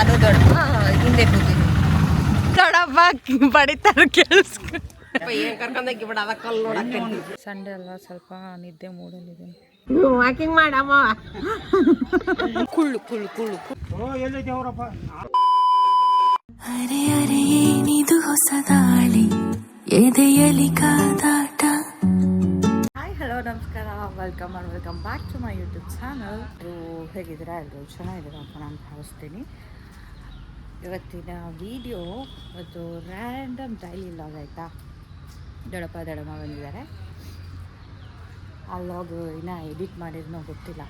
ನಾನು ದೊಡ್ಡಪ್ಪ ಹಿಂದೆ ಕೂತೀನಿ. ದೊಡ್ಡಪ್ಪ ಬಡಿತಾರೆ ಕೇಳಿಸ್ಕೊ. ಸಂಡೆ ಅಲ್ವಾ ಸ್ವಲ್ಪ ನಿದ್ದೆ ಮೂಡಲ್ಲಿದೆ. ವಾಕಿಂಗ್ ಮಾಡಮ್ಮ. ಕುಳ್ಳು ಕುಳ್ಳು ಕುಳ್ಳು ಅರೆ ಅರೆ ಏನಿದು ಹೊಸ ದಾಳಿ ಎದೆಯಲಿ ಕಾದಾಟ. ಹಾಯ್ ಹಲೋ ನಮಸ್ಕಾರ, welcome back to my YouTube channel. ಹೇಗಿದ್ದೀರಾ ಎಲ್ಲರೂ? ಚೆನ್ನಾಗಿದ್ದೀರಾ ಅಂತ ನಾನು ಭಾವಿಸ್ತೀನಿ. ಇವತ್ತಿನ ವಿಡಿಯೋ ಅದು ರ್ಯಾಂಡಮ್ ಡೈಲಿ ಲಾಗ್ ಆಯಿತಾ. ದೊಡ್ಡಪ್ಪ ದೊಡ್ಡಮ್ಮ ಬಂದಿದ್ದಾರೆ. ಆ ಲಾಗ್ ಇನ್ನೂ ಎಡಿಟ್ ಮಾಡಿದ್ನೋ ಗೊತ್ತಿಲ್ಲ.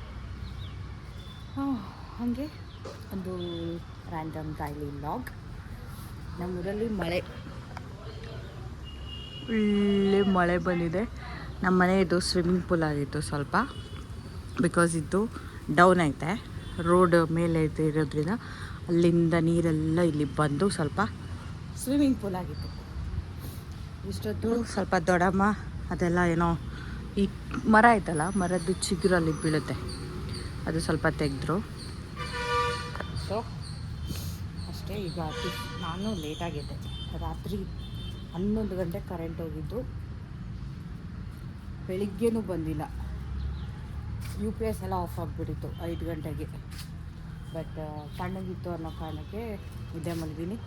ಹಾಗೆ ಒಂದು ರ್ಯಾಂಡಮ್ ಡೈಲಿ ಲಾಗ್. ನಮ್ಮೂರಲ್ಲಿ ಒಳ್ಳೆ ಮಳೆ ಬಂದಿದೆ. ನಮ್ಮ ಮನೆ ಇದು ಸ್ವಿಮ್ಮಿಂಗ್ ಪೂಲ್ ಆಗಿತ್ತು ಸ್ವಲ್ಪ, ಬಿಕಾಸ್ ಇದು ಡೌನ್ ಐತೆ, ರೋಡ್ ಮೇಲೆ ಐತೆ ಇರೋದ್ರಿಂದ ಅಲ್ಲಿಂದ ನೀರೆಲ್ಲ ಇಲ್ಲಿ ಬಂದು ಸ್ವಲ್ಪ ಸ್ವಿಮ್ಮಿಂಗ್ ಪೂಲ್ ಆಗಿತ್ತು. ಇಷ್ಟೊತ್ತು ಸ್ವಲ್ಪ ದೊಡ್ಡಮ್ಮ ಅದೆಲ್ಲ ಏನೋ ಈ ಮರ ಐತಲ್ಲ, ಮರದ್ದು ಚಿಗುರಲ್ಲಿ ಬೀಳುತ್ತೆ, ಅದು ಸ್ವಲ್ಪ ತೆಗೆದ್ರು. ಸೊ ಅಷ್ಟೇ. ಈಗ ನಾನು ಲೇಟಾಗಿದ್ದೆ. ರಾತ್ರಿ 11 ಗಂಟೆ ಕರೆಂಟ್ ಹೋಗಿದ್ದು, ಬೆಳಿಗ್ಗೆನೂ ಬಂದಿಲ್ಲ. UPS ಎಲ್ಲ ಆಫ್ ಆಗಿಬಿಟ್ಟಿತ್ತು 5 ಗಂಟೆಗೆ. ಬಟ್ ತಣ್ಣಗಿತ್ತು ಅನ್ನೋ ಕಾರಣಕ್ಕೆ ನಿದ್ದೆ ಮಲಗಿನಿ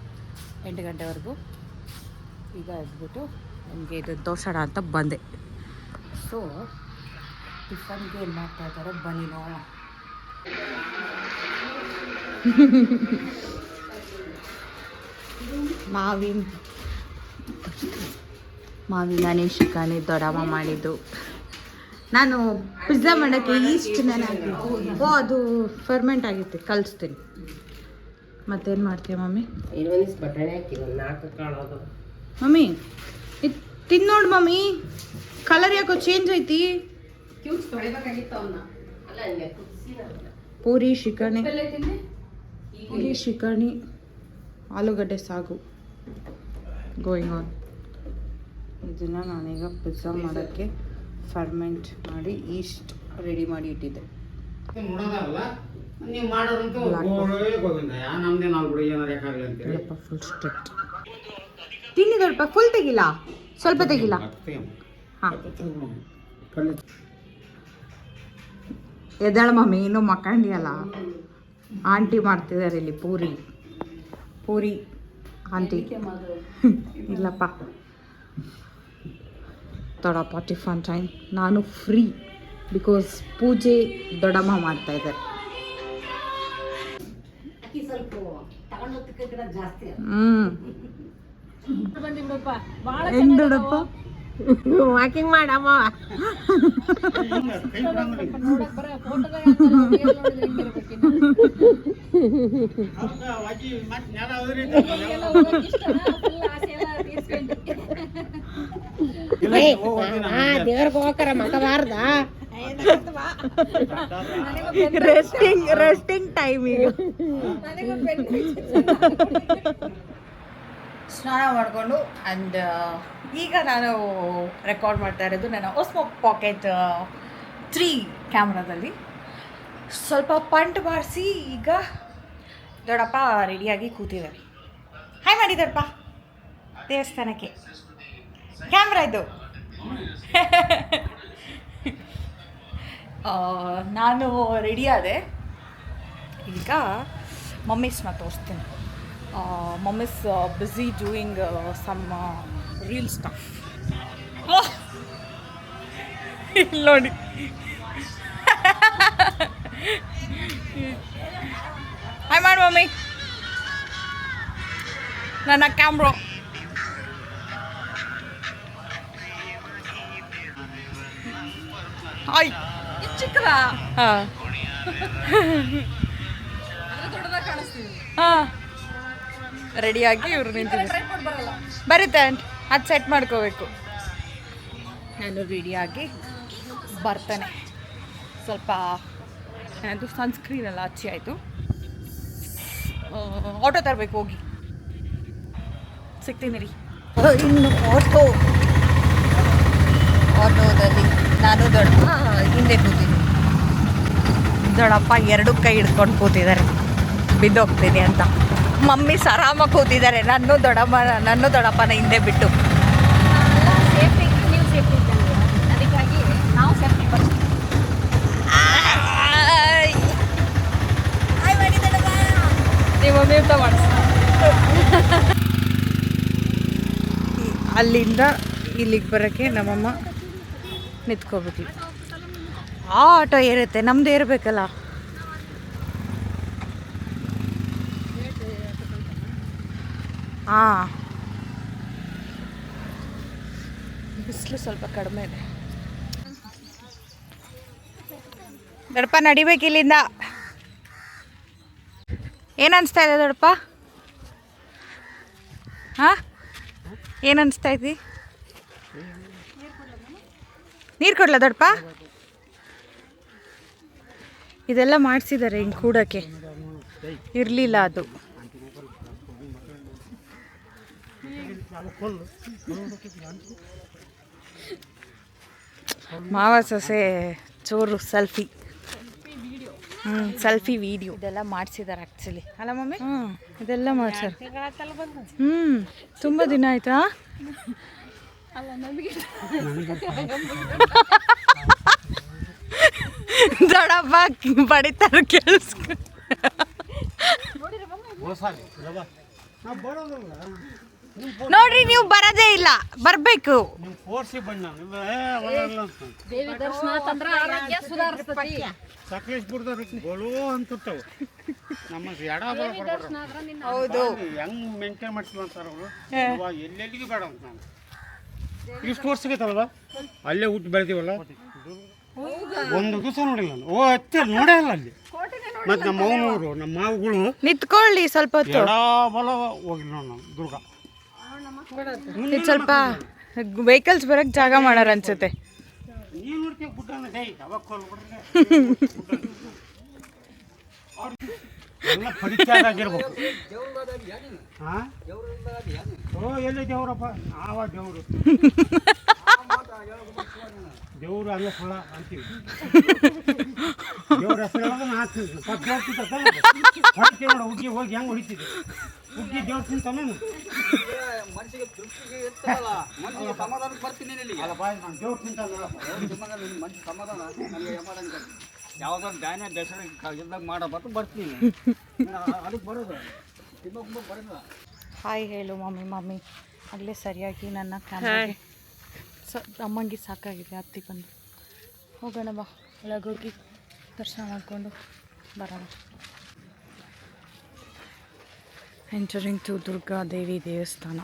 8 ಗಂಟೆವರೆಗೂ. ಈಗ ಎದ್ಬಿಟ್ಟು ನನಗೆ ಇದು ದೋಸೆ ಅಂತ ಬಂದೆ. ಸೊ ಟಿಫನ್ಗೆ ಏನು ಮಾಡ್ತಾ ಇದ್ದಾರೆ ಬನ್ನಿ ನೋಡೋಣ. ಮಾವಿನ ಶಿಕಾಣಿ ದೊಡ್ಡಮ್ಮ ಮಾಡಿದ್ದು. ನಾನು ಪಿಜ್ಜಾ ಮಾಡೋಕ್ಕೆ ಈಸ್ಟ್ ಹಾಕಿದ್ದು. ಅದು ಫರ್ಮೆಂಟ್ ಆಗಿತ್ತು, ಕಲಿಸ್ತೀನಿ. ಮತ್ತೇನು ಮಾಡ್ತೀಯ ಮಮ್ಮಿ? ಮಮ್ಮಿ ಇದು ತಿನ್ನೋಡು ಮಮ್ಮಿ, ಕಲರ್ ಯಾಕೋ ಚೇಂಜ್ ಐತಿ. ಪೂರಿ ಶಿಕಾಣಿ ಆಲೂಗಡ್ಡೆ ಸಾಗು ಗೋಯಿಂಗ್ ಆನ್. ಇದನ್ನು ನಾನೀಗ ಪಿಜ್ಜಾ ಮಾಡೋಕ್ಕೆ ಫರ್ಮೆಂಟ್ ಮಾಡಿ ಈಸ್ಟ್ ರೆಡಿ ಮಾಡಿ ಇಟ್ಟಿದ್ದೆ. Full strict. ತಿನ್ನಿ ದೊಡ್ಡಪ್ಪ, ಫುಲ್ ತೆಗಿಲ್ಲ, ಸ್ವಲ್ಪ ತೆಗಿಲ್ಲ. ಹಾಂ ಎದ್ದಾಳ ಮಮ್ಮಿ, ಇನ್ನೂ ಮಕ್ಕಂಡಿಯಲ್ಲ. ಆಂಟಿ ಮಾಡ್ತಿದ್ದಾರೆ ಇಲ್ಲಿ ಪೂರಿ ಆಂಟಿ. ಇಲ್ಲಪ್ಪ ದೊಡ್ಡಪ್ಪ ಟಿಫನ್ ಟೈಮ್. ನಾನು ಫ್ರೀ ಬಿಕಾಸ್ ಪೂಜೆ ದೊಡ್ಡಮ್ಮ ಮಾಡ್ತಾ ಇದ್ದಾರೆ. ಹೆಂಗ್ ದೊಡ್ಡಪ್ಪ ವಾಕಿಂಗ್ ಮಾಡಮ್ಮ. ದೇವ್ರಿಗೆ ಹೋಗರ ಮಗಬಾರ್ದ. Resting time. ಈಗ ಸ್ನಾನ ಮಾಡಿಕೊಂಡು ಆ್ಯಂಡ್ ಈಗ ನಾನು ರೆಕಾರ್ಡ್ ಮಾಡ್ತಾ ಇರೋದು ನನ್ನ ಓಸ್ಮೋ ಪಾಕೆಟ್ 3 ಕ್ಯಾಮ್ರಾದಲ್ಲಿ. ಸ್ವಲ್ಪ ಪಂಟ್ ಬಾರಿಸಿ ಈಗ ದೊಡ್ಡಪ್ಪ ರೆಡಿಯಾಗಿ ಕೂತಿದ್ದಾರೆ. ಹಾಯ್ ಮಾಡಿ ದೊಡ್ಡಪ್ಪ. ದೇವಸ್ಥಾನಕ್ಕೆ ಕ್ಯಾಮ್ರಾ ಇದು. ನಾನು ರೆಡಿ ಆದೆ. ಈಗ ಮಮ್ಮೀಸ್ನ ತೋರಿಸ್ತೀನಿ. Mummies busy doing some reel stuff. ಇಲ್ಲಿ ನೋಡಿ, ಹಾಯ್ ಮಾಡಿ ಮಮ್ಮಿ. ನನ್ನ ಕ್ಯಾಮ್ರಾ ಹಾಯ್ ಚಿಕ್ಕದ. ಹಾಂ ಹಾಂ ರೆಡಿಯಾಗಿ ಇವರು ನಿಂತಿದ್ದಾರೆ. ಬರುತ್ತೆ ಆಂಟ್, ಅದು ಸೆಟ್ ಮಾಡ್ಕೋಬೇಕು. ನಾನು ರೆಡಿಯಾಗಿ ಬರ್ತಾನೆ. ಸ್ವಲ್ಪ ಏನದು ಸನ್ಸ್ಕ್ರೀನ್ ಎಲ್ಲ ಹಚ್ಚಿ ಆಯಿತು. ಆಟೋ ತರಬೇಕು, ಹೋಗಿ ಸಿಗ್ತೀನಿ ರೀ. ಇನ್ನು ಆಟೋದಲ್ಲಿ ನಾನು ದೊಡ್ಡಪ್ಪ ಹಿಂದೆ ಕೂತೀನಿ. ದೊಡ್ಡಪ್ಪ 2 ಕೈ ಹಿಡ್ಕೊಂಡು ಕೂತಿದ್ದಾರೆ. ಬಿದ್ದೋಗ್ತೀನಿ ಅಂತ. ಮಮ್ಮಿ ಆರಾಮಾಗಿ ಕೂತಿದ್ದಾರೆ, ನನ್ನ ದೊಡ್ಡಪ್ಪನ ಹಿಂದೆ ಬಿಟ್ಟು. ಸೇಫ್ಟಿ ನೀವು ಸೇಫ್ಟಿ ಇದ್ದಂಗೆ, ಅದಕ್ಕಾಗಿ ನಾವು ಸೇಫ್ಟಿ ಫಸ್ಟ್. ನಿಮ್ಮ ಮಮ್ಮಿ ಊಟ ಮಾಡಿಸ್. ಅಲ್ಲಿಂದ ಇಲ್ಲಿಗೆ ಬರೋಕ್ಕೆ ನಮ್ಮಮ್ಮ ನಿಂತ್ಕೋಬಿಟ್ಲು. ಆ ಆಟೋ ಏರುತ್ತೆ, ನಮ್ದು ಏರಬೇಕಲ್ಲ. ಹಾಂ, ಬಿಸಿಲು ಸ್ವಲ್ಪ ಕಡಿಮೆ ಇದೆ. ದೊಡ್ಡಪ್ಪ ನಡಿಬೇಕು ಇಲ್ಲಿಂದ. ಏನು ಅನಿಸ್ತಾ ಇದೆ ದೊಡ್ಡಪ್ಪ? ಹಾಂ, ಏನು ಅನಿಸ್ತಾ ಇದ್ದಿ? ನೀರು ಕೊಡ್ಲ ದೊಡ್ಡಪ್ಪ? ಇದೆಲ್ಲ ಮಾಡಿಸಿದ್ದಾರೆ ಹಿಂಗೆ ಕೂಡೋಕ್ಕೆ, ಇರಲಿಲ್ಲ ಅದು. ಮಾವ ಸೊಸೆ ಚೂರು ಸೆಲ್ಫಿ. ಸೆಲ್ಫಿ ವಿಡಿಯೋ ಇದೆಲ್ಲ ಮಾಡಿಸಿದ್ದಾರೆ ಆ್ಯಕ್ಚುಲಿ, ಅಲ್ಲ ಮಮ್ಮಿ? ಇದೆಲ್ಲ ಮಾಡ್ಸಾರ. ತುಂಬ ದಿನ ಆಯ್ತಾ? ದೊಡ್ಡಪ್ಪ ಬಡಿತಾರೆ ಕೇಳಿಸ್. ನೋಡ್ರಿ, ನೀವು ಬರೋದೇ ಇಲ್ಲ, ಬರಬೇಕು. ದೇವಿ ದರ್ಶನ ತಂದ್ರೆ ಆರೋಗ್ಯ ಸುಧಾರಿಸ್ತತಿ. ಹೌದು, ಹೆಂಗ್ ಮೇಂಟೈನ್ ಮಾಡ್ತೀವಿ ಅಂತಾರ ಅವರು. ಎಲ್ಲೆಲ್ಲಿಗೆ ಬೇಡ ಅಂತ ನಾನು ಇಷ್ಟು ವರ್ಷಗೈತಲ್ವ, ಅಲ್ಲೇ ಹುಟ್ಟು ಬೆಳೆದೀವಲ್ಲ, ಒಂದು ದಿವಸ ನೋಡಿಲ್ಲ ನಾನು. ಅತ್ತೆ ನೋಡೇ ಇಲ್ಲ ಅಲ್ಲಿ. ಮತ್ತು ನಮ್ಮ ಮಾವನವರು, ನಮ್ಮ ಮಾವುಗಳು ನಿಂತ್ಕೊಳ್ಳಿ ಸ್ವಲ್ಪ ಹೊತ್ತು. ಬಲ ಹೋಗಿಲ್ಲ ನಾವು ದುರ್ಗ. ಇದು ಸ್ವಲ್ಪ ವೆಹಿಕಲ್ಸ್ ಬರಕ್ಕೆ ಜಾಗ ಮಾಡಾರ ಅನ್ಸುತ್ತೆ. ನೀನು ನೋಡ್ತೀವಿ ಗುಡ್ಡನ ಡೈ ಅವಾಗ ಕೊಲ್ಬಿಡ್ರೆ ಎಲ್ಲ ಪರಿಚಯ ಆಗಿರ್ಬೇಕು. ಹಾಂ, ಓ ಎಲ್ಲಿ ದೇವ್ರಪ್ಪ? ಆವ ದೇವರು, ದೇವ್ರು ಹಂಗೆ ಸುಳ ಅಂತೀವಿ. ದೇವ್ರ ಹೆಸರು ಹಾಕ್ತೀವಿ. ಹೊಡಿತೀವಿ ನೋಡ, ಹುಗ್ಗಿ ಹೋಗಿ ಹೆಂಗೆ ಹೊಡಿತೀವಿ. ಹುಗ್ಗಿ ದೇವ್ರು ತಿಂತಾನೆ ಮನಸ್ಸಿಗೆ ತೃಪ್ತಿಗೆ ಇರ್ತಲ್ಲ, ಮನಸ್ಸಿಗೆ ಸಮಾಧಾನಕ್ಕೆ ಬರ್ತೀನಿ ಇಲ್ಲಿಗೆ. ಅಲ್ಲ ಬಾಯ್, ನಾನು ದೇವ್ರು ತಿಂತಾನೆ ಮನಸ್ಸಿಗೆ ಸಮಾಧಾನ ನನಗೆ ಮಾಡಂಗ ಯಾವ್ದಾದ್ರು ಧಾನ್ಯ ದಸರಾ ಇದ್ದಾಗ ಮಾಡಬಾರ್ದು ಬರ್ತೀನಿ. ಅದಕ್ಕೆ ಬರೋದು ತಿನ್ನೋಕೆ ಬರೋದು. ಹಾಯ್ ಹೇಳು ಮಮ್ಮಿ. ಆಗಲೇ ಸರಿಯಾಗಿ ನನ್ನ ಕ್ಯಾಮ್ರಾಗೆ ಅಮ್ಮಂಗೆ ಸಾಕಾಗಿದೆ. ಹತ್ತಿ ಬಂದು ಹೋಗೋಣ ಬಾ, ಒಳಗೋಗಿ ದರ್ಶನ ಮಾಡಿಕೊಂಡು ಬರೋಣ. ಎಂಟರಿಂಗ್ ಟು ದುರ್ಗಾದೇವಿ ದೇವಸ್ಥಾನ.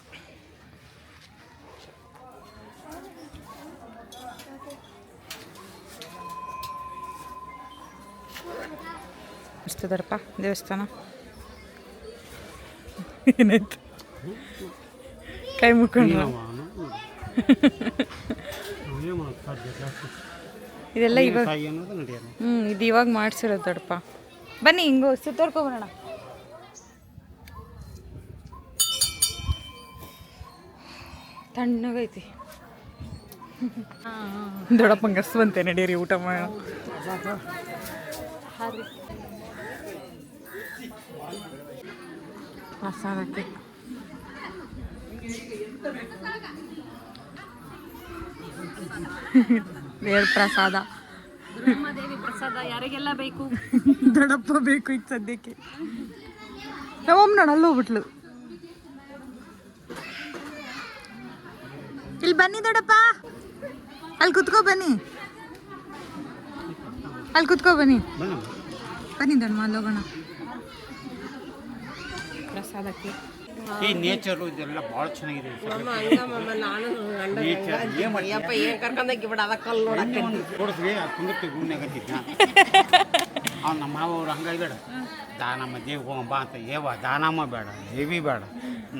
ಅಷ್ಟದರಪ್ಪ ದೇವಸ್ಥಾನ. ಏನಾಯ್ತು? ಕೈ ಮುಕ್ಕೊಂಡು ಇದೆಲ್ಲ ಇವಾಗ ಇದು ಇವಾಗ ಮಾಡಿಸಿರೋದು ದೊಡ್ಡಪ್ಪ. ಬನ್ನಿ ಹಿಂಗೋ ಸುತ್ತೋರ್ಕೊಬರೋಣ. ತಣ್ಣಗೈತಿ. ದೊಡ್ಡಪ್ಪಂಗೆ ಹಸ್ವಂತೆ, ನಡೀರಿ ಊಟ ಮಾಡೋಣ. ಪ್ರಸಾದಕ್ಕೆ ದೇವ್ರ ಪ್ರಸಾದ. ದೇವಿ ಪ್ರಸಾದ ಯಾರಿಗೆಲ್ಲ ಬೇಕು? ದೊಡ್ಡಪ್ಪ ಬೇಕು ಈಗ ಸದ್ಯಕ್ಕೆ. ನಮ್ಮಮ್ಮ ನೋಡು ಅಲ್ಲಿ ಹೋಗ್ಬಿಟ್ಲು. ಇಲ್ಲಿ ಬನ್ನಿ ದೊಡ್ಡಪ್ಪ, ಅಲ್ಲಿ ಕುತ್ಕೋ ಬನ್ನಿ, ಅಲ್ಲಿ ಕುತ್ಕೋ ಬನ್ನಿ. ಬನ್ನಿ ದೊಡ್ಡಮ್ಮ, ಅಲ್ಲಿ ಹೋಗೋಣ ಪ್ರಸಾದಕ್ಕೆ. ಈ ನೇಚರು ಇದೆಲ್ಲ ಭಾಳ ಚೆನ್ನಾಗಿದೆ. ಕೊಡಿಸ್ರಿ ಕುಂದಕ್ಕೆ ಗುಣ್ಯಾಗತ್ತಿದ್ದ ನಮ್ಮ ಮಾವವ್ರು ಹಂಗಾಗಿ ಬೇಡ, ದಾನಮ್ಮ ದೇವಿ ಹೋಗಮ್ಮ ಬಾ ಅಂತ. ದಾನಮ್ಮ ಬೇಡ, ದೇವಿ ಬೇಡ,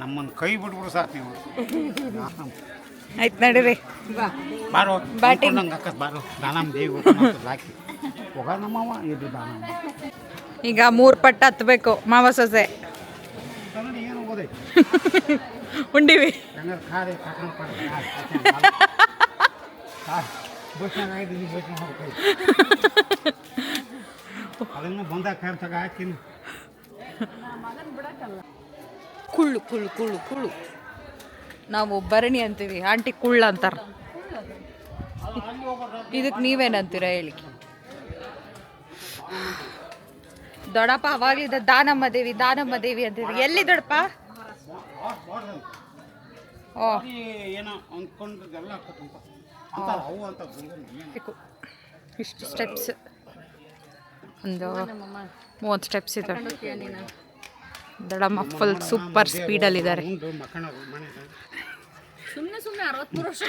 ನಮ್ಮನ್ನು ಕೈ ಬಿಟ್ಬಿಡು ಸಾಕು ನೀವು. ಆಯ್ತು ನಡೀರಿ, ಬಾರೋ ಬ್ಯಾಟಿಂಗ್ ನಂಗೆ ಅಕ್ಕಸ್ ಬಾರೋ, ದಾನಮ್ಮ ದೇವಿ ಹಾಕಿ ಹೋಗ. ನಮ್ಮವ ಇದು ದಾನಮ್ಮ. ಈಗ 3 ಪಟ್ಟು ಹತ್ಬೇಕು ಮಾವ ಸೊಸೆ. ಏನು ಹೋಗೋದೆ ಉಂಡಿವಿ. ಖಾರೆ ಬಸ್ನಾಗ ಬಸ್ನಾಗ ಹೋಗ್ಬೇಕು. ಅದನ್ನು ಬಂದಾಗ ಖಾರ ತಗ ಹಾಕ್ತೀನಿ. ಕುಳ್ಳು ಕುಳ್ಳು ಕುಳ್ಳು ಕುಳ್ಳು ನಾವು ಭರಣಿ ಅಂತೀವಿ, ಆಂಟಿ ಕುಳ್ಳು ಅಂತಾರೆ. ಇದಕ್ಕೆ ನೀವೇನಂತೀರ ಹೇಳಿ? ದೊಡ್ಡಪ್ಪ ಅವಾಗಲಿದ್ದ ದಾನಮ್ಮ ದೇವಿ ಅಂತೀವಿ. ಎಲ್ಲಿ ದೊಡ್ಡಪ್ಪ? ಓ ಏನೋ ಅಂದ್ಕೊಂಡ್ರೆಲ್ಲ ಇಷ್ಟು ಸ್ಟೆಪ್ಸ್, ಒಂದು 30 ಸ್ಟೆಪ್ಸ್ ಇದೆ. ದೊಡ್ಡಮ್ಮ ಫುಲ್ ಸೂಪರ್ ಸ್ಪೀಡಲ್ಲಿದ್ದಾರೆ. ಸುಮ್ಮನೆ 63 ವರ್ಷ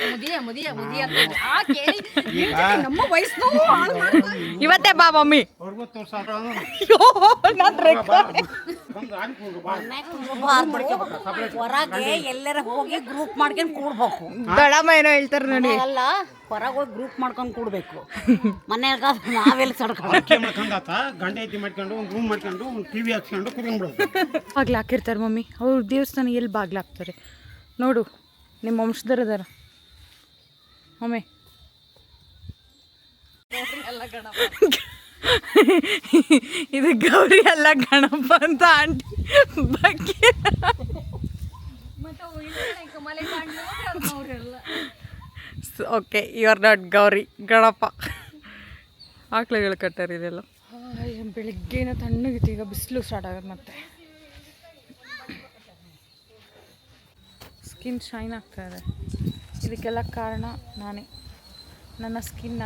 ಮುದಿಯ ಅಂತ ನಮ್ಮ ವಯಸ್ಸು ಇವತ್ತೇ ಬಾ ಮಮ್ಮಿ. 60 ವರ್ಷ ಹೊರಗೆ ಎಲ್ಲರ ಹೋಗಿ ಗ್ರೂಪ್ ಮಾಡ್ಕೊಂಡು ಕೂಡ್ಬೇಕು. ದೊಡ್ಡಮ್ಮ ಏನೋ ಹೇಳ್ತಾರೆ ನೋಡಿ. ಅಲ್ಲ, ಹೊರಗೆ ಹೋಗಿ ಗ್ರೂಪ್ ಮಾಡ್ಕೊಂಡು ಕೂಡ್ಬೇಕು. ಮನೆಯಾಗ ನಾವೆಲ್ಲ ಸಡ್ಕೊಂಡು ಗಂಡ ಐತಿ ಮಾಡ್ಕೊಂಡು ಒಂದು ರೂಮ್ ಮಾಡ್ಕೊಂಡು ಒಂದು ಟಿವಿ ಹಾಕ್ಸ್ಕೊಂಡು ಕುತ್ಕೊಂಡ್ಬಿಡೋದು. ಬಾಗ್ಲು ಹಾಕಿರ್ತಾರೆ ಮಮ್ಮಿ. ಅವ್ರ ದೇವಸ್ಥಾನ ಎಲ್ಲಿ ಬಾಗ್ಲು ಹಾಕ್ತಾರೆ ನೋಡು. ನಿಮ್ಮ ವಂಶದರ ಅದಾರ ಮಮ್ಮಿ. ಇದು ಗೌರಿ ಅಲ್ಲ ಗಣಪ ಅಂತ ಆಂಟಿ ಬಗ್ಗೆ. Okay, you are not Gauri, Ganapa. ಆಕಳುಗಳು ಕಟ್ಟಾರ ಇದೆಲ್ಲ. ಬೆಳಿಗ್ಗೆನ ತಣ್ಣಗಿತ್ತು, ಈಗ ಬಿಸಿಲು ಸ್ಟಾರ್ಟ್ ಆಗೋದು ಮತ್ತೆ. ಸ್ಕಿನ್ ಶೈನ್ ಆಗ್ತಾ ಇದೆ. ಇದಕ್ಕೆಲ್ಲ ಕಾರಣ ನಾನೇ. ನನ್ನ ಸ್ಕಿನ್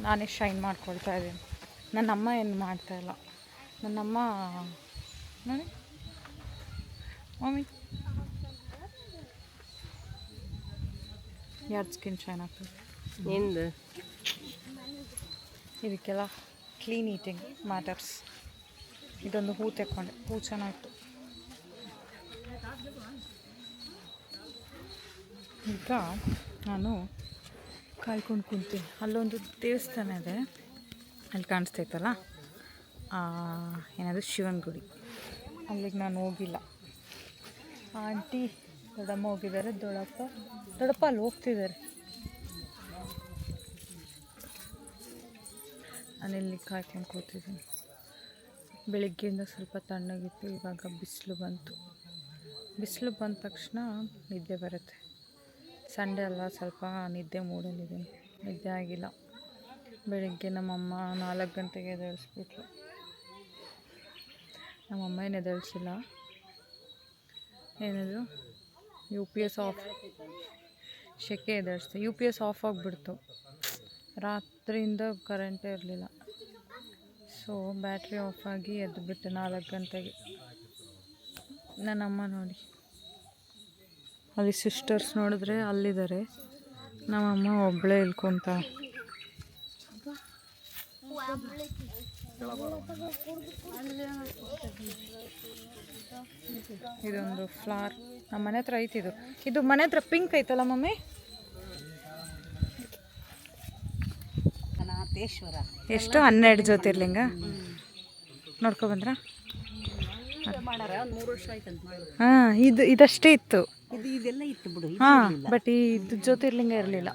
ನಾನೇ ಶೈನ್ ಮಾಡ್ಕೊಳ್ತಾ ಇದ್ದೀನಿ. ನನ್ನಮ್ಮ ಏನು ಮಾಡ್ತಾಯಿಲ್ಲ. ನನ್ನಮ್ಮ ನೋಡಿ ಮಮ್ಮಿ, ಯಾರ್ದು ಸ್ಕಿನ್ ಶೈನ್ ಆಗ್ತದೆ? ನಿಂದು ಇದಕ್ಕೆಲ್ಲ ಕ್ಲೀನ್ ಈಟಿಂಗ್ ಮ್ಯಾಟರ್ಸ್. ಇದೊಂದು ಹೂ ತೆಕ್ಕೊಂಡೆ, ಹೂ ಚೆನ್ನಾಗಿತ್ತು. ಈಗ ನಾನು ಕಾಯ್ಕೊಂಡು ಕುಂತೀನಿ. ಅಲ್ಲೊಂದು ದೇವಸ್ಥಾನ ಇದೆ, ಅಲ್ಲಿ ಕಾಣಿಸ್ತೈತಲ್ಲ, ಏನಾದರೂ ಶಿವನ ಗುಡಿ. ಅಲ್ಲಿಗೆ ನಾನು ಹೋಗಿಲ್ಲ. ಆಂಟಿ ದೊಡ್ಡಮ್ಮ ಹೋಗಿದ್ದಾರೆ, ದೊಡ್ಡಪ್ಪ ಅಲ್ಲಿ ಹೋಗ್ತಿದ್ದಾರೆ. ನಾನಿಲ್ಲಿ ಕಾಯ್ಕೊಂಡು ಕೂತಿದ್ದೀನಿ. ಬೆಳಿಗ್ಗೆಯಿಂದ ಸ್ವಲ್ಪ ತಣ್ಣಗಿತ್ತು, ಇವಾಗ ಬಿಸಿಲು ಬಂತು. ಬಿಸಿಲು ಬಂದ ತಕ್ಷಣ ನಿದ್ದೆ ಬರುತ್ತೆ. ಸಂಡೇ ಅಲ್ಲ, ಸ್ವಲ್ಪ ನಿದ್ದೆ ಮೂಡಲ್ಲಿದ್ದೀನಿ, ನಿದ್ದೆ ಆಗಿಲ್ಲ. ಬೆಳಿಗ್ಗೆ ನಮ್ಮಮ್ಮ 4 ಗಂಟೆಗೆ ಎದ್ದೇಳಿಸ್ಬಿಟ್ಲು. ನಮ್ಮಮ್ಮ ಏನು ಎದ್ದೇಳಿಸಿಲ್ಲ. ಏನಿದು UPS ಆಫ್, ಶೆಕೆ ಎದ್ದೇಳಿಸ್ತು. UPS ಆಫ್ ಆಗಿಬಿಡ್ತು. ರಾತ್ರಿಯಿಂದ ಕರೆಂಟೇ ಇರಲಿಲ್ಲ. ಸೊ ಬ್ಯಾಟ್ರಿ ಆಫ್ ಆಗಿ ಎದ್ದುಬಿಟ್ಟೆ 4 ಗಂಟೆಗೆ. ನನ್ನಮ್ಮ ನೋಡಿ, ಅಲ್ಲಿ ಸಿಸ್ಟರ್ಸ್ ನೋಡಿದ್ರೆ ಅಲ್ಲಿದ್ದಾರೆ. ನಮ್ಮಮ್ಮ ಒಬ್ಬಳೇ ಇಳ್ಕೊಂತ. ಇದೊಂದು ಫ್ಲವರ್ ನಮ್ಮ ಮನೆ ಹತ್ರ ಐತಿ. ಇದು ಮನೆ ಹತ್ರ ಪಿಂಕ್ ಐತಲ್ಲ ಮಮ್ಮಿ? ಅನಾಥೇಶ್ವರ ಎಷ್ಟು 12 ಜ್ಯೋತಿರ್ಲಿಂಗ ನೋಡ್ಕೊಬಂದ್ರ? ಹಾಂ, ಇದಷ್ಟೇ ಇತ್ತು. ಇದೆಲ್ಲ ಇತ್ತು ಬಿಡು. ಹಾಂ, ಬಟ್ ಇದು ಜ್ಯೋತಿರ್ಲಿಂಗ ಇರಲಿಲ್ಲ.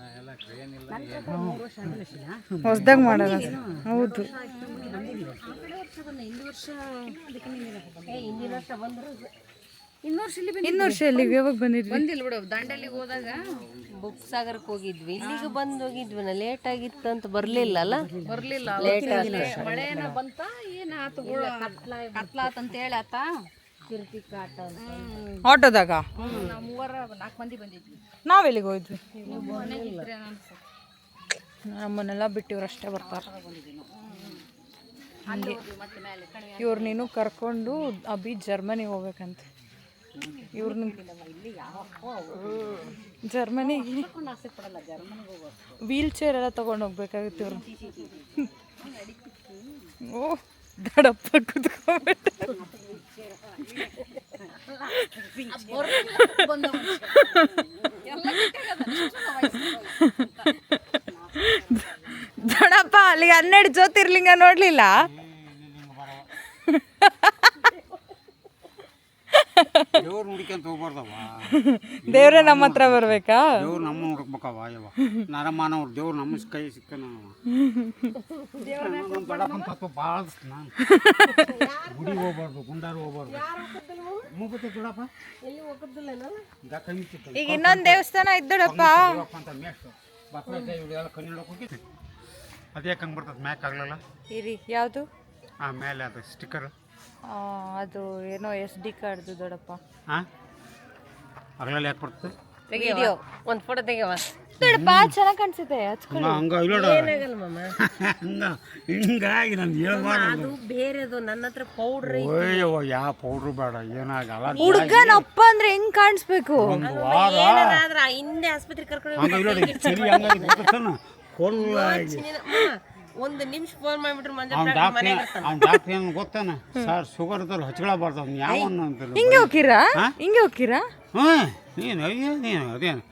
ಹೊಸ್ದಾಗಿ ಮಾಡೋದು. ಹೌದು, ಇನ್ನು ವರ್ಷ ಎಲ್ಲಿಗೆ ಯಾವಾಗ ಬಂದಿದ್ವಿ? ಬಂದಿಲ್ಲ ಬಿಡು. ದಾಂಡೇಲಿಗೆ ಹೋದಾಗ ಬುಕ್ ಸಾಗರಕ್ಕೆ ಹೋಗಿದ್ವಿ. ಇಲ್ಲಿಗೆ ಬಂದು ಹೋಗಿದ್ವಿ. ಲೇಟ್ ಆಗಿತ್ತು ಅಂತ ಬರ್ಲಿಲ್ಲ. ಲೇಟ್ ಮಳೆನ ಬಂತ ಏನಾತು ಕತ್ಲಾತಂತ ಹೇಳಾತ. ಕಿರ್ತಿ ಕಾಟ ಆಟೋದಾಗ ನಾವು 4 ಮಂದಿ ಬಂದಿದ್ವಿ. ನಾವೆಲ್ಲಿಗೆ ಹೋಗಿದ್ವಿ? ನಮ್ಮನ್ನೆಲ್ಲ ಬಿಟ್ಟು ಇವ್ರು ಅಷ್ಟೇ ಬರ್ತಾರೆ. ಇವ್ರು ನೀನು ಕರ್ಕೊಂಡು ಅಭಿ ಜರ್ಮನಿಗೆ ಹೋಗ್ಬೇಕಂತೆ. ಇವ್ರನ್ನ ಜರ್ಮನಿಗೆ ವೀಲ್ ಚೇರ್ ಎಲ್ಲ ತೊಗೊಂಡು ಹೋಗ್ಬೇಕಾಗುತ್ತೆ ಇವ್ರು. ಓ ದಡಪ್ಪ ಕುತ್ಕೊಂಡ್ಬಿಟ್ಟು ದೊಡ್ಡಪ್ಪ ಅಲ್ಲಿ 12 ಜ್ಯೋತಿರ್ಲಿಂಗ ನೋಡ್ಲಿಲ್ಲ? ದೇವ್ರು ಹುಡ್ಕೊಂತ ಹೋಗ್ಬಾರ್ದವ. ದೇವ್ರೇ ನಮ್ಮ ಹತ್ರ ಬರ್ಬೇಕಾ? ದೇವ್ರು ನಮ್ಮ ಹುಡುಕ್ಬೇಕವ ಯವ್ವ. ನರಮಾನವ್ರು ದೇವ್ರು ನಮ್ಮ ಕೈ ಸಿಕ್ಕನ ಬಡಪ್ಪನ ತತ್ವ ಭಾಳ ನಾನು ಗುಡಿ ಹೋಗ್ಬಾರ್ದು, ಗುಂಡಾರು ಹೋಗ್ಬಾರ್ದು. ಮುಗುತ್ತೆ ದೊಡ್ಡಪ್ಪ ಈಗ ಇನ್ನೊಂದು ದೇವಸ್ಥಾನ ಇದ್ದಡಪ್ಪ. ಅಂತ ಮೇಷ್ಟು ಬಸವರಾಜ ಇವಳೆಲ್ಲ ಕನ್ನಡ ಹೋಗಿ ಅದು ಯಾಕೆ ಹಂಗೆ ಬರ್ತದೆ ಮ್ಯಾಕ್ ಆಗಲ್ಲ? ಇರಿ ಯಾವುದು? ಮೇಲೆ ಅದು ಸ್ಟಿಕ್ಕರ್ ಅದು ಏನೋ SD ಕಾರ್ಡ್ದು ದೊಡ್ಡಪ್ಪ. ಹಾಂ ಅಗಲಲ್ಲಿ ಯಾಕೆ ಬರ್ತದೆ? ತೆಗಿಯೋ ಒಂದು ಫೋಟೋ ತೆಗಿಯವ ದೊಡ್ಡಪ್ಪ ಚೆನ್ನಾಗಿ ಕಾಣಿಸುತ್ತೆ. ಹಂಗ ಇಲ್ಲ ಏನಾಗಲ್ಲ ಮಾಮ. ಹಿಂಗಾಗಿ ನಾನು ಹೇಳ್ಬಾರ್ದು. ಅದು ಬೇರೆದು ನನ್ನ ಹತ್ರ ಪೌಡ್ರ್ ಓಯ್ಯವ್ವ ಯಾವ ಪೌಡ್ರು ಬೇಡ ಏನಾಗಲ್ಲ. ಹುಡುಗನಪ್ಪ ಅಂದ್ರೆ ಹೆಂಗ್ ಕಾಣಿಸ್ಬೇಕು? ಒಂದು ವಾರ ಏನಾದ್ರ ಹಿಂದೆ ಆಸ್ಪತ್ರೆ ಕರ್ಕೊಂಡು ಹಂಗ ಇಲ್ಲ ಸರಿ ಹಂಗಾಗಿ ಫುಲ್ಲಾಗಿ ಒಂದು ನಿಮಿಷ ಫೋನ್ ಮಾಡಿಬಿಟ್ರು ಅವ್ನ ಡಾಕ್ಟ್ರ್ ಏನು ಗೊತ್ತಾನ ಸರ್ ಶುಗರ್ ಇದ್ದವ್ರು ಹಚ್ಕೊಳಬಾರ್ದು ಅವ್ನು ಯಾವನ್ನ ಅಂತಾರೆ. ಹಿಂಗೆ ಹೋಗಿರಾ? ಹಿಂಗೆ ಹೋಗಿರಾ? ಹಾಂ ನೀನು ಅಯ್ಯೋ ನೀನು ಅದೇನು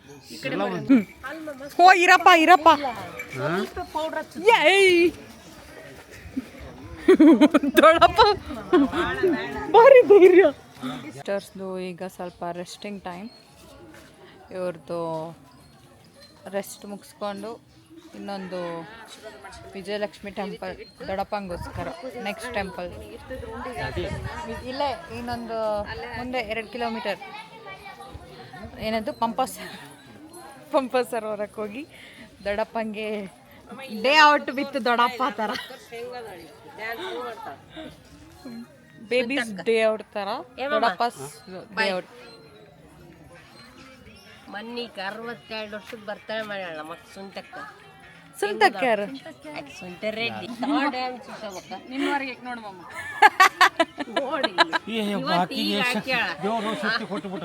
ಓ ಇರಪ್ಪ ಇರಪ್ಪ. ಏಯ್ ದೊಡ್ಡಪ್ಪ ಬಾರಿ ಧೈರ್ಯ. ಸಿಸ್ಟರ್ಸ್ದು ಈಗ ಸ್ವಲ್ಪ ರೆಸ್ಟಿಂಗ್ ಟೈಮ್. ಇವ್ರದ್ದು ರೆಸ್ಟ್ ಮುಗಿಸ್ಕೊಂಡು ಇನ್ನೊಂದು ವಿಜಯಲಕ್ಷ್ಮಿ ಟೆಂಪಲ್ ದೊಡ್ಡಪ್ಪಂಗೋಸ್ಕರ ನೆಕ್ಸ್ಟ್ ಟೆಂಪಲ್ ಇಲ್ಲೇ ಇನ್ನೊಂದು ಮುಂದೆ 2 ಕಿಲೋಮೀಟರ್ ಏನದು ಪಂಪ ಸರೋವರಕ್ಕೆ ಹೋಗಿ ದೊಡ್ಡಪ್ಪಂಗೆ ಡೇ ಔಟ್ ವಿತ್ ದೊಡ್ಡಪ್ಪ ಥರ ಬೇಬೀಸ್ ಡೇ ಔಟ್ ಥರ ದೊಡ್ಡಪ್ಪ ಡೇ ಔಟ್. ಮನ್ನಿಗೆ 62 ವರ್ಷಕ್ಕೆ ಬರ್ತಾಳೆ ಮಾಡ್ಯಾಳ ಮತ್ತೆ ಸುಂಟಕ್ಕ ಸುಂಟಕ್ಕೆ ಯಾರು? ಸುಂಟ ರೆಡ್ಡಿ ನಿನ್ನವರೆಗೆ ನೋಡು ಮಾಮ. ನೋಡಿ ದೇವ್ರು ಶಕ್ತಿ ಕೊಟ್ಟುಬಿಟ್ಟ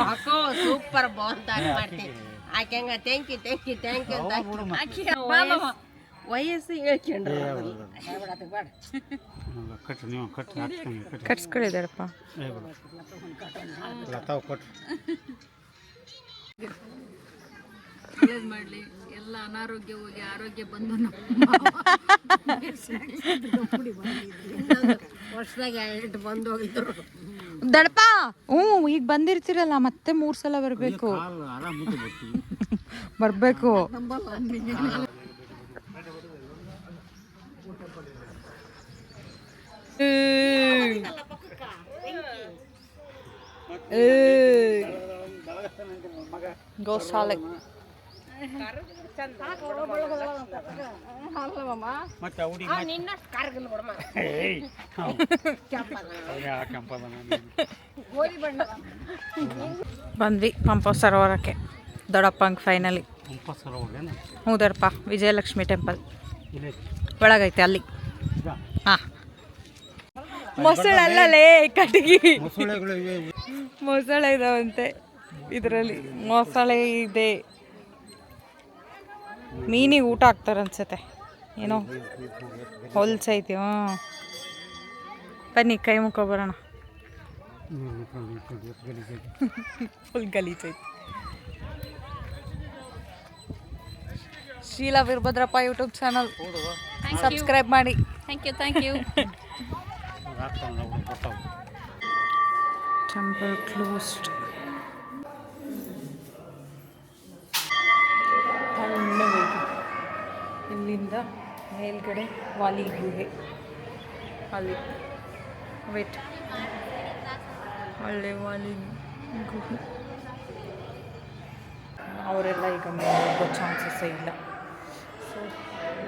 ಹಾಕೋ ಸೂಪರ್ ಬಾಂತ ಮಾಡ್ತೀನಿ ಆಕೆ ಹಂಗ ಥ್ಯಾಂಕ್ ಯು ಅಂತ ವಯಸ್ಸು ಹೇಳ್ಕೊಂಡ್ರು ಕಟ್ರಿ ನೀವು ಕಟ್ಟಿ ಹಾಕ್ತಾನೆ ಕಟ್ಟಿ ಕಟ್ಸ್ಕೊಳ್ಳಿದಾರಪ್ಪ. ಲತಾವ್ ಕೊಟ್ರಿ ಒಳ್ಳೇದು ಮಾಡಲಿ. ಎಲ್ಲ ಅನಾರೋಗ್ಯ ಹೋಗಿ ಆರೋಗ್ಯ ಬಂದು ವರ್ಷದಾಗ 2 ಬಂದು ಹೋಗಿದ್ರು. ದಡಪ ಈಗ ಬಂದಿರ್ತೀರಲ್ಲ ಮತ್ತೆ 3 ಸಲ ಬರ್ಬೇಕು ಆರಾಮ ಬರ್ತೀವಿ ಬರ್ಬೇಕು. ಗೋಶಾಲೆ ಮತ್ತೆ ಹುಡಿ ಬಂದ್ವಿ ಪಂಪ ಸರೋವರಕ್ಕೆ ದೊಡ್ಡಪ್ಪಂಗೆ ಫೈನಲಿ. ಹ್ಞೂ ದೊಡ್ಡಪ್ಪ ವಿಜಯಲಕ್ಷ್ಮಿ ಟೆಂಪಲ್ ಒಳಗೈತೆ ಅಲ್ಲಿ. ಹಾಂ ಮೊಸಳಲ್ಲೇ ಕಟಗಿ ಮೊಸಳೆ ಇದಾವಂತೆ ಇದರಲ್ಲಿ. ಮೊಸಳೆ ಇದೆ. ಮೀನಿಗೆ ಊಟ ಹಾಕ್ತಾರೆ ಅನ್ಸುತ್ತೆ ಏನೋ ಹೊಲ್ಸೈತಿ. ಹಾಂ ಬನ್ನಿ ಕೈ ಮುಖ ಬರೋಣ. ಫುಲ್ ಗಲೀಜೈತಿ. Sheela Veerabhadrappa YouTube channel subscribe ಮಾಡಿ. Thank you. Temple closed. ಇಲ್ಲಿಂದ ಮೇಲ್ಗಡೆ ವಾಲಿ ಗುಹೆ ಅಲ್ಲಿ ವೇಟ್ ಒಳ್ಳೆ ವಾಲಿ ಗುಹೆ. ಅವರೆಲ್ಲ ಈಗ ಮೇಲೆ ಹೋಗೋ ಚಾನ್ಸಸ್ಸೇ ಇಲ್ಲ. ಸೊ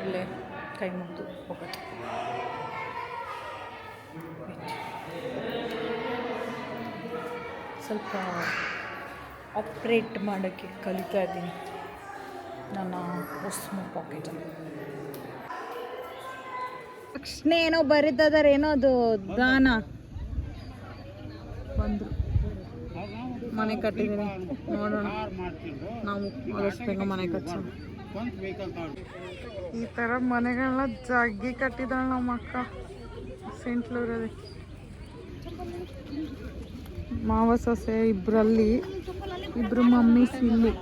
ಇಲ್ಲೇ ಕೈ ಮುಗಿದು ಹೋಗೋದು. ಸ್ವಲ್ಪ ಆಪ್ರೇಟ್ ಮಾಡೋಕ್ಕೆ ಕಲಿತಾ ಇದ್ದೀನಿ ನನ್ನ ಉಸ್ಮು ಪಾಕೆಟಲ್ಲಿ. ತಕ್ಷಣ ಏನೋ ಬರೀತದಾರೆ, ಏನೋ ಅದು ಗಾನ ಬಂದರು. ಮನೆ ಕಟ್ಟಿದ್ದೀನಿ, ನೋಡೋಣ ನಾವು ಆದಷ್ಟು ಬೇಗ ಮನೆ ಕಟ್ಸೋಣ. ಈ ಥರ ಮನೆಗಳನ್ನ ಜಗ್ಗಿ ಕಟ್ಟಿದಾಳೆ ನಮ್ಮ ಅಕ್ಕ ಸೆಂಟ್ಲೂರಲ್ಲಿ. ಮಾವ ಸೊಸೆ ಇಬ್ಬರಲ್ಲಿ, ಇಬ್ಬರು ಮಮ್ಮೀಸ್ ಇಲ್ಲಿ.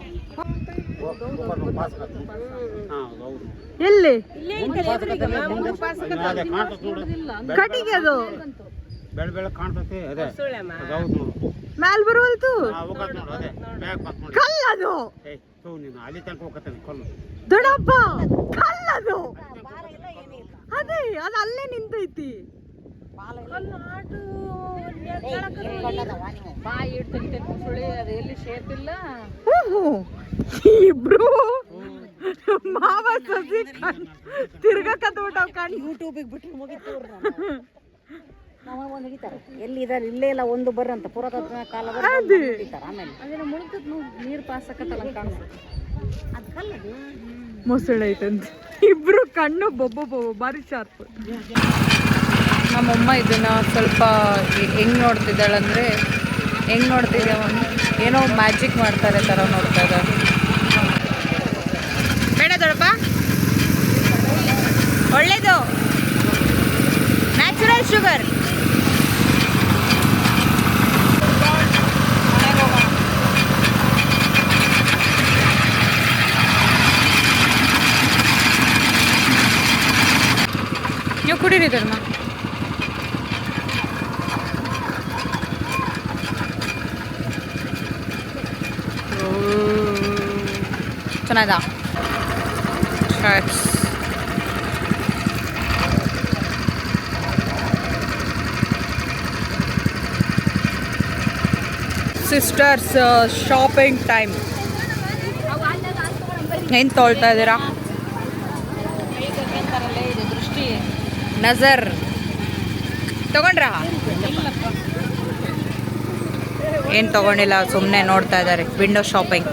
ಎಲ್ಲಿ ಕಟ್ಟಿಗೆ ಅದು ಬೆಳೆ ಕಾಣ್ತೈತಿ ಅದೇ ಅದು ಹೌದು ನೋಡು ಮ್ಯಾಲ್ ಬರುವಲ್ತು ಹೋಗತ್ ನೋಡು ಅದೇ ಮ್ಯಾಗ ಬತ್ ನೋಡಿ ಕಲ್ಲದು ಏಯ್ ತೂ ನೀನು ಅಲ್ಲಿ ತನಕ ಹೋಗತ್ತೇನೆ ಕಲ್ಲು ದೊಡ್ಡಪ್ಪ ಕಲ್ಲದು ಅದೇ ಅದು ಅಲ್ಲೇ ನಿಂತೈತಿ ಬಾಯಿ ಇಡ್ತೈತೆ ಸುಳಿ ಅದು ಎಲ್ಲಿ ಶೇಪ್ ಇಲ್ಲ. ಇಬ್ರು ಮಾವ ಸಸಿ ತಿರ್ಗಕತ್ಬಿಟ್ಟಾವ ಕಣ್ಣು. ಯೂಟ್ಯೂಬಿಗೆ ಬಿಟ್ಟರೆ ಮುಗಿತು ನಾವು ಒಂದು ಹಿಡಿತಾರೆ ಎಲ್ಲಿ ಇದಾರೆ ಇಲ್ಲೇ ಇಲ್ಲ ಒಂದು ಬರ್ರಂತ ಪುರಾತನ ಕಾಲದ ಹಿಡಿತಾರೆ. ಆಮೇಲೆ ಅದೇನೋ ಮುಳುಗ್ತದ ನೀರು ಪಾಸಕತ್ತಲ್ಲ ಕಾಣಿಸ್ತದೆ. ಅದು ಕಲ್ಲದು ಮೊಸಳೆ ಐತಂತ ಇಬ್ರು ಕಣ್ಣು ಬೊಬ್ಬ ಭಾರಿ ಶಾರ್ಪ್. ನಮ್ಮಮ್ಮ ಇದನ್ನ ಸ್ವಲ್ಪ ಹೆಂಗ್ ನೋಡ್ತಿದ್ದಾಳಂದ್ರೆ ಹೆಂಗ್ ನೋಡ್ತಿದ್ದೇವ ಏನೋ ಮ್ಯಾಜಿಕ್ ಮಾಡ್ತಾರೆ ಥರ ನೋಡ್ತಾ ಇದ್ದಾರೆ. ಬೇಡ ದೊಡ್ಡಪ್ಪ ಒಳ್ಳೇದು ನ್ಯಾಚುರಲ್ ಶುಗರ್. ನೀವು ಕುಡೀರಿ ಧರ್ಮ. ಚೆನ್ನಾದ ಸಿಸ್ಟರ್ಸ್ ಶಾಪಿಂಗ್ ಟೈಮ್. ಏನು ತೊಳ್ತಾ ಇದ್ದೀರಾ? ಇದು ದೃಷ್ಟಿ ನಜರ್ ತಗೊಂಡ್ರಾ? ಏನು ತಗೊಂಡಿಲ್ಲ, ಸುಮ್ಮನೆ ನೋಡ್ತಾ ಇದ್ದಾರೆ. Window shopping.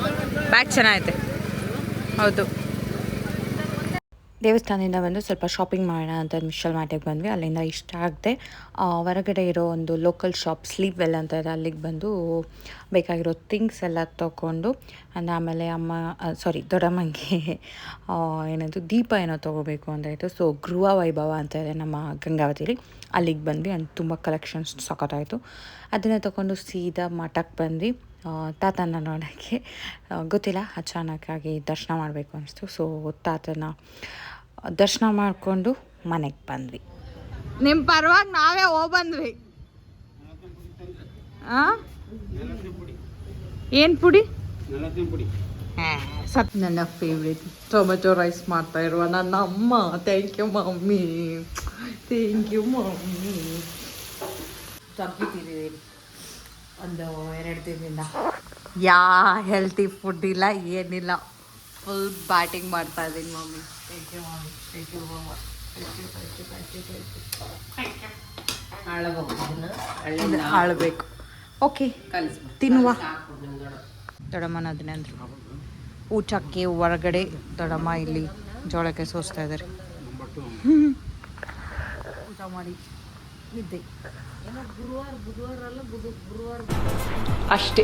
ಬ್ಯಾಗ್ ಚೆನ್ನಾಗೈತೆ. ಹೌದು. ದೇವಸ್ಥಾನದಿಂದ ಬಂದು ಸ್ವಲ್ಪ ಶಾಪಿಂಗ್ ಮಾಡೋಣ ಅಂತ ಮಿಶಲ್ ಮಾರ್ಟಿಗೆ ಬಂದ್ವಿ. ಅಲ್ಲಿಂದ ಇಷ್ಟ ಆಗದೆ ಹೊರಗಡೆ ಇರೋ ಒಂದು ಲೋಕಲ್ ಶಾಪ್ ಸ್ಲೀಪ್ ವೆಲ್ ಅಂತ ಇದೆ, ಅಲ್ಲಿಗೆ ಬಂದು ಬೇಕಾಗಿರೋ ಥಿಂಗ್ಸ್ ಎಲ್ಲ ತೊಗೊಂಡು ಆಮೇಲೆ ದೊಡ್ಡಮ್ಮಂಗೆ ಏನದು ದೀಪ ಏನೋ ತೊಗೋಬೇಕು ಅಂತ ಇತ್ತು. ಸೊ ಗೃಹ ವೈಭವ ಅಂತ ಇದೆ ನಮ್ಮ ಗಂಗಾವತಿಲಿ, ಅಲ್ಲಿಗೆ ಬಂದ್ವಿ. ಅಂಡ್ ತುಂಬ ಕಲೆಕ್ಷನ್ಸ್ ಸಖತ್ತಾಯಿತು. ಅದನ್ನು ತೊಗೊಂಡು ಸೀದಾ ಮಠಕ್ಕೆ ಬಂದ್ವಿ ತಾತನ ನೋಡೋಕ್ಕೆ. ಗೊತ್ತಿಲ್ಲ, ಅಚಾನಕ್ಕಾಗಿ ದರ್ಶನ ಮಾಡಬೇಕು ಅನಿಸ್ತು. ಸೊ ತಾತನ ದರ್ಶನ ಮಾಡಿಕೊಂಡು ಮನೆಗೆ ಬಂದ್ವಿ. ನಿಮ್ಮ ಪರವಾಗಿ ನಾವೇ ಬಂದ್ವಿ. ಏನು ಪುಡಿ? ನನ್ನ ಫೇವ್ರೇಟ್ ಟೊಮೆಟೊ ರೈಸ್ ಮಾಡ್ತಾ ಇರುವ ನನ್ನ ಅಮ್ಮ. Thank you mummy, thank you mummy. ತಪ್ಪಿಟ್ಟಿದ್ದೀವಿ ಒಂದು 2 ದಿನದಿಂದ. ಹೆಲ್ತಿ ಫುಡ್ ಇಲ್ಲ, ಏನಿಲ್ಲ. ಫುಲ್ ಬ್ಯಾಟಿಂಗ್ ಮಾಡ್ತಾ ಇದ್ದೀನಿ mummy. Thank you mummy, thank you mumma, ಆಳ್ಬೇಕು. ಓಕೆ ತಿನ್ನುವ. ದೊಡ್ಡಮ್ಮನ ಅದನ್ನೇ ಅಂದರು ಊಟಕ್ಕೆ ಹೊರಗಡೆ. ದೊಡ್ಡಮ್ಮ ಇಲ್ಲಿ ಜೋಳಕ್ಕೆ ಸೋಸ್ತಾ ಇದ್ದಾರೆ. ಊಟ ಮಾಡಿ ನಿದ್ದೆ. ಅಷ್ಟೇ.